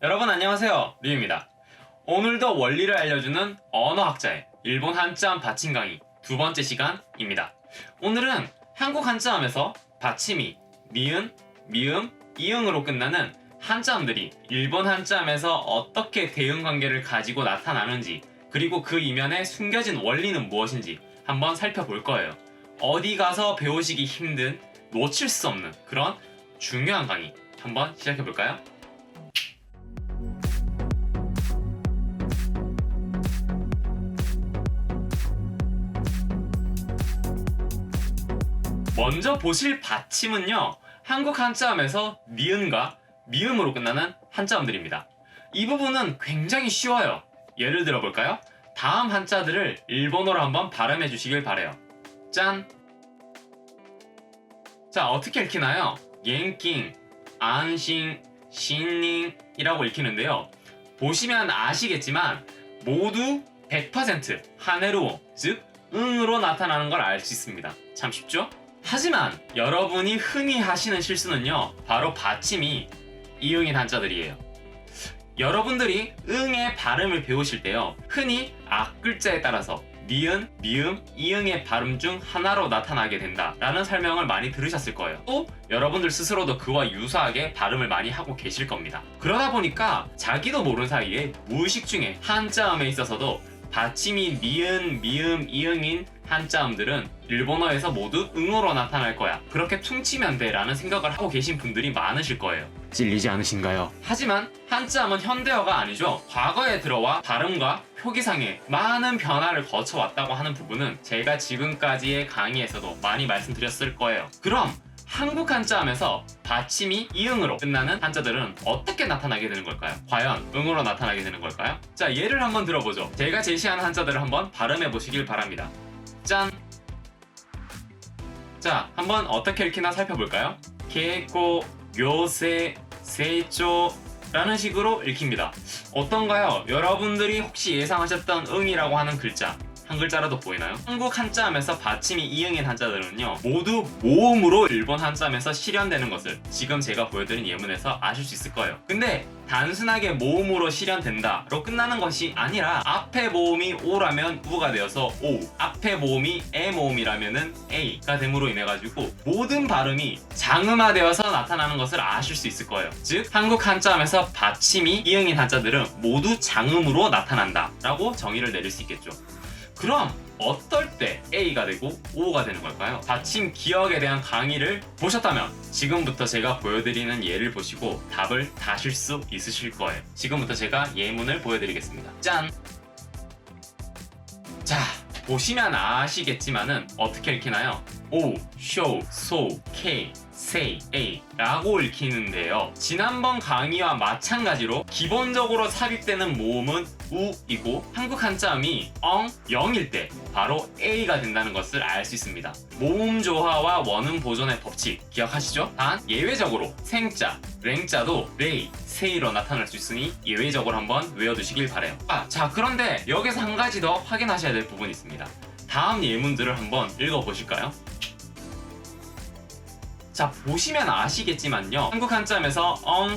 여러분 안녕하세요, 류입니다. 오늘도 원리를 알려주는 언어학자의 일본 한자음 받침 강의 두 번째 시간입니다. 오늘은 한국 한자음에서 받침이 니은, 미음, 이응으로 끝나는 한자음들이 일본 한자음에서 어떻게 대응관계를 가지고 나타나는지, 그리고 그 이면에 숨겨진 원리는 무엇인지 한번 살펴볼 거예요. 어디 가서 배우시기 힘든, 놓칠 수 없는 그런 중요한 강의 한번 시작해볼까요? 먼저 보실 받침은요, 한국 한자음에서 니은과 미음으로 끝나는 한자음들입니다. 이 부분은 굉장히 쉬워요. 예를 들어 볼까요? 다음 한자들을 일본어로 한번 발음해 주시길 바래요. 짠! 자, 어떻게 읽히나요? 옌킹, 안싱, 신닝이라고 읽히는데요. 보시면 아시겠지만 모두 100% 하네로, 즉 응으로 나타나는 걸 알 수 있습니다. 참 쉽죠? 하지만 여러분이 흔히 하시는 실수는요, 바로 받침이 이응인 한자들이에요. 여러분들이 응의 발음을 배우실 때요, 흔히 앞글자에 따라서 니은, 미음, 이응의 발음 중 하나로 나타나게 된다라는 설명을 많이 들으셨을 거예요. 또 여러분들 스스로도 그와 유사하게 발음을 많이 하고 계실 겁니다. 그러다 보니까 자기도 모르는 사이에 무의식 중에 한자음에 있어서도 받침이 니은, 미음, 이응인 한자음들은 일본어에서 모두 응어로 나타날 거야, 그렇게 퉁치면 돼 라는 생각을 하고 계신 분들이 많으실 거예요. 찔리지 않으신가요? 하지만 한자음은 현대어가 아니죠. 과거에 들어와 발음과 표기상의 많은 변화를 거쳐왔다고 하는 부분은 제가 지금까지의 강의에서도 많이 말씀드렸을 거예요. 그럼 한국 한자음에서 받침이 이응으로 끝나는 한자들은 어떻게 나타나게 되는 걸까요? 과연 응으로 나타나게 되는 걸까요? 자, 예를 한번 들어보죠. 제가 제시한 한자들을 한번 발음해 보시길 바랍니다. 짠! 자, 한번 어떻게 읽히나 살펴볼까요? 개고, 묘세, 세조 라는 식으로 읽힙니다. 어떤가요? 여러분들이 혹시 예상하셨던 응이라고 하는 글자, 한 글자라도 보이나요? 한국 한자음에서 받침이 이응인 한자들은요, 모두 모음으로 일본 한자음에서 실현되는 것을 지금 제가 보여드린 예문에서 아실 수 있을 거예요. 근데 단순하게 모음으로 실현된다로 끝나는 것이 아니라 앞에 모음이 오라면 우가 되어서 오, 앞에 모음이 에 모음이라면은 에이가 됨으로 인해 가지고 모든 발음이 장음화되어서 나타나는 것을 아실 수 있을 거예요. 즉 한국 한자음에서 받침이 이응인 한자들은 모두 장음으로 나타난다 라고 정의를 내릴 수 있겠죠. 그럼 어떨 때 A가 되고 O가 되는 걸까요? 받침 기억에 대한 강의를 보셨다면 지금부터 제가 보여드리는 예를 보시고 답을 다실 수 있으실 거예요. 지금부터 제가 예문을 보여드리겠습니다. 짠! 자, 보시면 아시겠지만은 어떻게 읽히나요? O, show, so, K, say, A 라고 읽히는데요. 지난번 강의와 마찬가지로 기본적으로 삽입되는 모음은 우이고 한국 한자음이 영일 때 바로 A가 된다는 것을 알 수 있습니다. 모음 조화와 원음 보존의 법칙 기억하시죠? 단 예외적으로 생자, 랭자도 레이, 세이로 나타날 수 있으니 예외적으로 한번 외워두시길 바래요. 자, 그런데 여기서 한 가지 더 확인하셔야 될 부분이 있습니다. 다음 예문들을 한번 읽어보실까요? 자, 보시면 아시겠지만요, 한국 한자음에서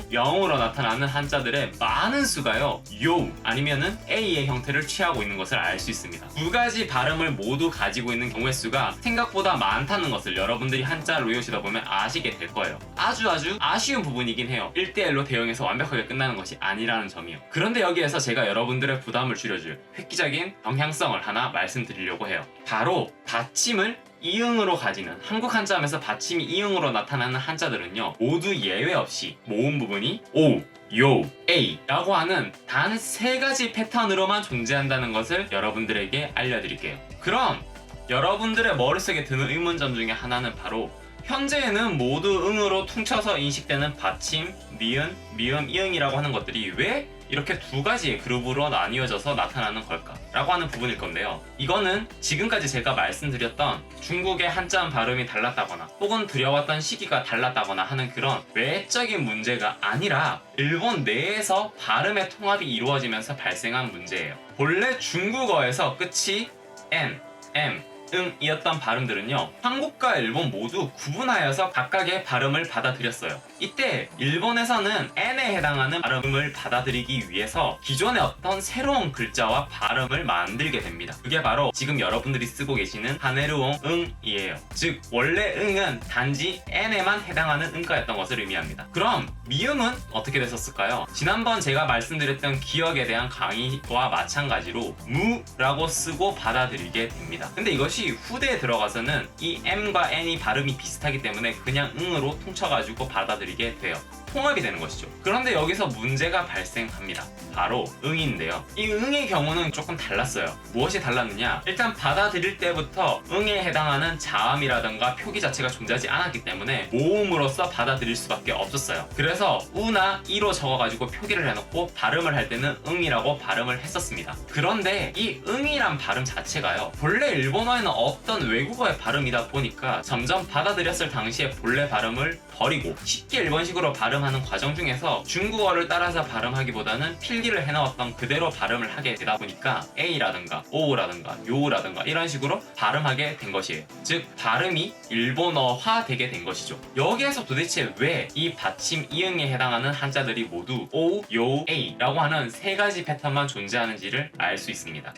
영으로 나타나는 한자들의 많은 수가요, 요 아니면은 A의 형태를 취하고 있는 것을 알 수 있습니다. 두 가지 발음을 모두 가지고 있는 경우의 수가 생각보다 많다는 것을 여러분들이 한자를 외우시다 보면 아시게 될 거예요. 아주 아쉬운 부분이긴 해요. 1대1로 대응해서 완벽하게 끝나는 것이 아니라는 점이요. 그런데 여기에서 제가 여러분들의 부담을 줄여줄 획기적인 방향성을 하나 말씀드리려고 해요. 바로 받침을 이응으로 가지는, 한국 한자음에서 받침이 이응으로 나타나는 한자들은요, 모두 예외 없이 모음 부분이 오, 요, 에이 라고 하는 단 3가지 패턴으로만 존재한다는 것을 여러분들에게 알려드릴게요. 그럼 여러분들의 머릿속에 드는 의문점 중에 하나는 바로 현재에는 모두 응으로 퉁쳐서 인식되는 받침, 니은, 미음, 이응이라고 하는 것들이 왜 이렇게 두 가지의 그룹으로 나뉘어져서 나타나는 걸까? 라고 하는 부분일 건데요. 이거는 지금까지 제가 말씀드렸던 중국의 한자음 발음이 달랐다거나 혹은 들여왔던 시기가 달랐다거나 하는 그런 외적인 문제가 아니라 일본 내에서 발음의 통합이 이루어지면서 발생한 문제예요. 본래 중국어에서 끝이 N, M, 응이었던 발음들은요, 한국과 일본 모두 구분하여서 각각의 발음을 받아들였어요. 이때 일본에서는 n에 해당하는 발음을 받아들이기 위해서 기존의 어떤 새로운 글자와 발음을 만들게 됩니다. 그게 바로 지금 여러분들이 쓰고 계시는 하네르옹 응이에요. 즉 원래 응은 단지 n에만 해당하는 응가였던 것을 의미합니다. 그럼 미음은 어떻게 됐었을까요? 지난번 제가 말씀드렸던 기억에 대한 강의와 마찬가지로 무라고 쓰고 받아들이게 됩니다. 근데 이것이 후대에 들어가서는 이 m과 n이 발음이 비슷하기 때문에 그냥 응으로 퉁쳐가지고 받아들이게 돼요. 통합이 되는 것이죠. 그런데 여기서 문제가 발생합니다. 바로 응인데요. 이 응의 경우는 조금 달랐어요. 무엇이 달랐느냐? 일단 받아들일 때부터 응에 해당하는 자음이라던가 표기 자체가 존재하지 않았기 때문에 모음으로써 받아들일 수밖에 없었어요. 그래서 우나 이로 적어가지고 표기를 해놓고 발음을 할 때는 응이라고 발음을 했었습니다. 그런데 이 응이란 발음 자체가요, 본래 일본어에는 없던 외국어의 발음이다 보니까 점점 받아들였을 당시에 본래 발음을 버리고 쉽게 일본식으로 발음하는 과정 중에서 중국어를 따라서 발음하기보다는 필기를 해나왔던 그대로 발음을 하게 되다 보니까 A라든가 O라든가 요라든가 이런 식으로 발음하게 된 것이에요. 즉 발음이 일본어화 되게 된 것이죠. 여기에서 도대체 왜 이 받침 이응에 해당하는 한자들이 모두 O, 요, A라고 하는 세 가지 패턴만 존재하는지를 알 수 있습니다.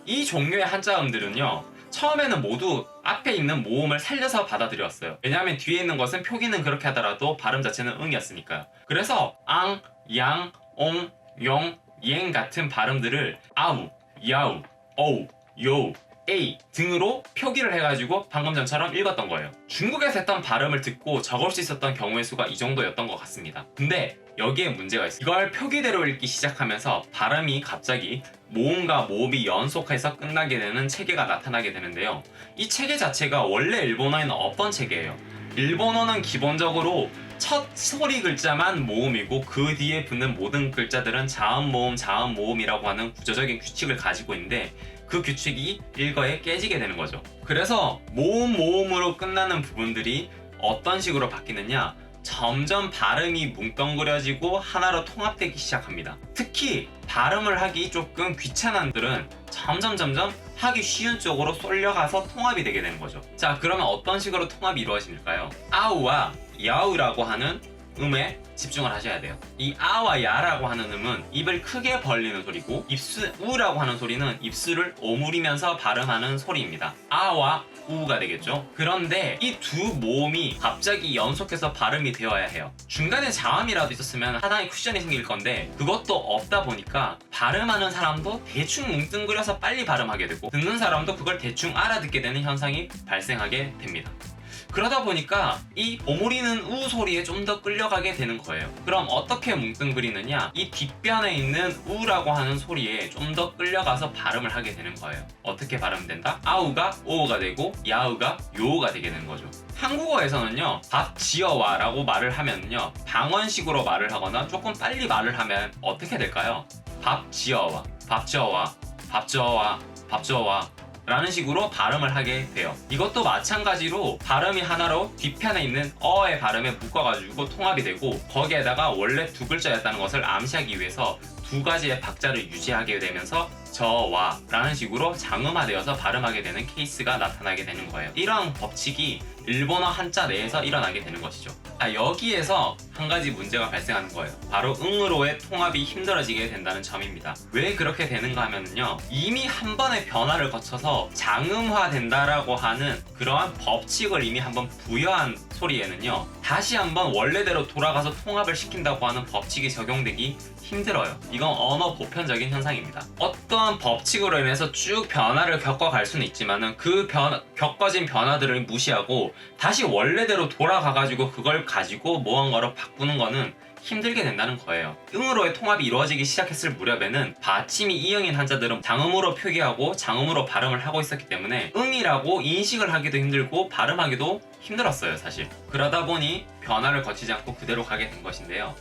이 종류의 한자음들은요, 처음에는 모두 앞에 있는 모음을 살려서 받아들였어요. 왜냐하면 뒤에 있는 것은 표기는 그렇게 하더라도 발음 자체는 응이었으니까요. 그래서 앙, 양, 옹, 용, 옌 같은 발음들을 아우, 야우, 어우, 요, 에이 등으로 표기를 해가지고 방금 전처럼 읽었던 거예요. 중국에서 했던 발음을 듣고 적을 수 있었던 경우의 수가 이 정도였던 것 같습니다. 근데 여기에 문제가 있어요. 이걸 표기대로 읽기 시작하면서 발음이 갑자기 모음과 모음이 연속해서 끝나게 되는 체계가 나타나게 되는데요. 이 체계 자체가 원래 일본어에는 없던 체계예요. 일본어는 기본적으로 첫 소리 글자만 모음이고 그 뒤에 붙는 모든 글자들은 자음 모음 자음 모음이라고 하는 구조적인 규칙을 가지고 있는데 그 규칙이 일거에 깨지게 되는 거죠. 그래서 모음 모음으로 끝나는 부분들이 어떤 식으로 바뀌느냐, 점점 발음이 뭉뚱그려지고 하나로 통합되기 시작합니다. 특히 발음을 하기 조금 귀찮은 들은 점점 하기 쉬운 쪽으로 쏠려가서 통합이 되게 되는 거죠. 자, 그러면 어떤 식으로 통합이 이루어질까요? 아우와 야우라고 하는 음에 집중을 하셔야 돼요. 이 아와 야라고 하는 음은 입을 크게 벌리는 소리고, 우라고 하는 소리는 입술을 오므리면서 발음하는 소리입니다. 아와 우가 되겠죠. 그런데 이 두 모음이 갑자기 연속해서 발음이 되어야 해요. 중간에 자음이라도 있었으면 하나의 쿠션이 생길 건데 그것도 없다 보니까 발음하는 사람도 대충 뭉뚱그려서 빨리 발음하게 되고 듣는 사람도 그걸 대충 알아듣게 되는 현상이 발생하게 됩니다. 그러다 보니까 이 오므리는 우 소리에 좀 더 끌려가게 되는 거예요. 그럼 어떻게 뭉뚱그리느냐, 이 뒷변에 있는 우라고 하는 소리에 좀 더 끌려가서 발음을 하게 되는 거예요. 어떻게 발음된다? 아우가 오가 되고 야우가 요가 되게 되는 거죠. 한국어에서는요, 밥 지어와 라고 말을 하면요, 방언식으로 말을 하거나 조금 빨리 말을 하면 어떻게 될까요? 밥 지어와, 밥 지어와, 밥 지어와, 밥 지어와 라는 식으로 발음을 하게 돼요. 이것도 마찬가지로 발음이 하나로 뒷편에 있는 어의 발음에 묶어가지고 통합이 되고, 거기에다가 원래 두 글자였다는 것을 암시하기 위해서 두 가지의 박자를 유지하게 되면서 저와 라는 식으로 장음화되어서 발음하게 되는 케이스가 나타나게 되는 거예요. 이러한 법칙이 일본어 한자 내에서 일어나게 되는 것이죠. 여기에서 한 가지 문제가 발생하는 거예요. 바로 응으로의 통합이 힘들어지게 된다는 점입니다. 왜 그렇게 되는가 하면요, 이미 한 번의 변화를 거쳐서 장음화된다라고 하는 그러한 법칙을 이미 한번 부여한 소리에는요, 다시 한번 원래대로 돌아가서 통합을 시킨다고 하는 법칙이 적용되기 힘들어요. 이건 언어 보편적인 현상입니다. 어떠한 법칙으로 인해서 쭉 변화를 겪어갈 수는 있지만은 그 겪어진 변화들을 무시하고 다시 원래대로 돌아가가지고 그걸 가지고 무언가로 바꾸는 거는 힘들게 된다는 거예요. 응으로의 통합이 이루어지기 시작했을 무렵에는 받침이 이응인 한자들은 장음으로 표기하고 장음으로 발음을 하고 있었기 때문에 응이라고 인식을 하기도 힘들고 발음하기도 힘들었어요, 사실. 그러다 보니 변화를 거치지 않고 그대로 가게 된 것인데요.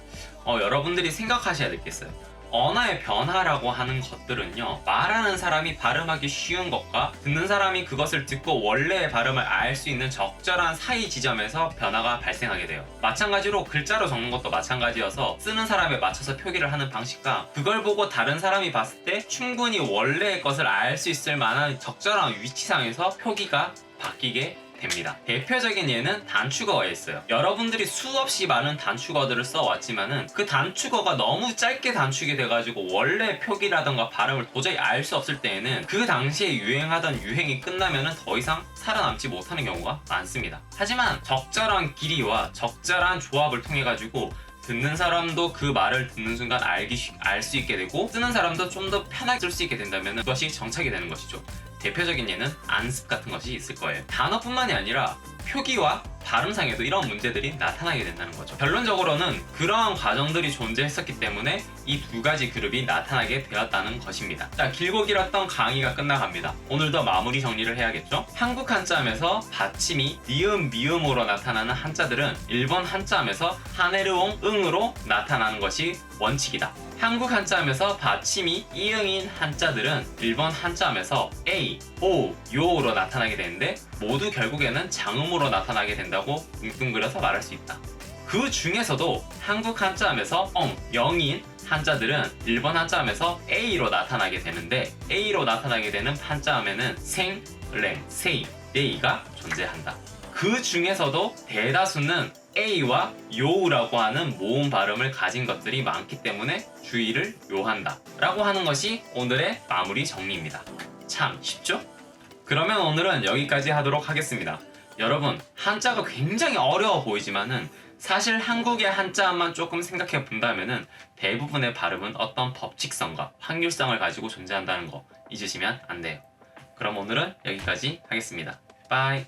여러분들이 생각하셔야 되겠어요. 언어의 변화라고 하는 것들은요, 말하는 사람이 발음하기 쉬운 것과 듣는 사람이 그것을 듣고 원래의 발음을 알 수 있는 적절한 사이 지점에서 변화가 발생하게 돼요. 마찬가지로 글자로 적는 것도 마찬가지여서 쓰는 사람에 맞춰서 표기를 하는 방식과 그걸 보고 다른 사람이 봤을 때 충분히 원래의 것을 알 수 있을 만한 적절한 위치상에서 표기가 바뀌게 됩니다. 대표적인 예는 단축어에 있어요. 여러분들이 수없이 많은 단축어들을 써왔지만은 그 단축어가 너무 짧게 단축이 돼가지고 원래 표기라던가 발음을 도저히 알 수 없을 때에는 그 당시에 유행하던 유행이 끝나면은 더 이상 살아남지 못하는 경우가 많습니다. 하지만 적절한 길이와 적절한 조합을 통해 가지고 듣는 사람도 그 말을 듣는 순간 알 수 있게 되고 쓰는 사람도 좀 더 편하게 쓸 수 있게 된다면 그것이 정착이 되는 것이죠. 대표적인 예는 안습 같은 것이 있을 거예요. 단어뿐만이 아니라 표기와 발음상에도 이런 문제들이 나타나게 된다는 거죠. 결론적으로는 그러한 과정들이 존재했었기 때문에 이 두 가지 그룹이 나타나게 되었다는 것입니다. 자, 길고 길었던 강의가 끝나갑니다. 오늘도 마무리 정리를 해야겠죠? 한국 한자음에서 받침이 니은, 미음으로 나타나는 한자들은 일본 한자음에서 하네르옹, 응으로 나타나는 것이 원칙이다. 한국 한자음에서 받침이 이응인 한자들은 일본 한자음에서 A, O, 요로 나타나게 되는데 모두 결국에는 장음으로 나타나게 된다고 뭉뚱그려서 말할 수 있다. 그 중에서도 한국 한자음에서 영인 한자들은 일본 한자음에서 A로 나타나게 되는데 A로 나타나게 되는 한자음에는 생, 랭, 세이, 네이가 존재한다. 그 중에서도 대다수는 A와 요우라고 하는 모음 발음을 가진 것들이 많기 때문에 주의를 요한다 라고 하는 것이 오늘의 마무리 정리입니다. 참 쉽죠? 그러면 오늘은 여기까지 하도록 하겠습니다. 여러분, 한자가 굉장히 어려워 보이지만은 사실 한국의 한자만 조금 생각해 본다면은 대부분의 발음은 어떤 법칙성과 확률성을 가지고 존재한다는 거 잊으시면 안 돼요. 그럼 오늘은 여기까지 하겠습니다. 빠이.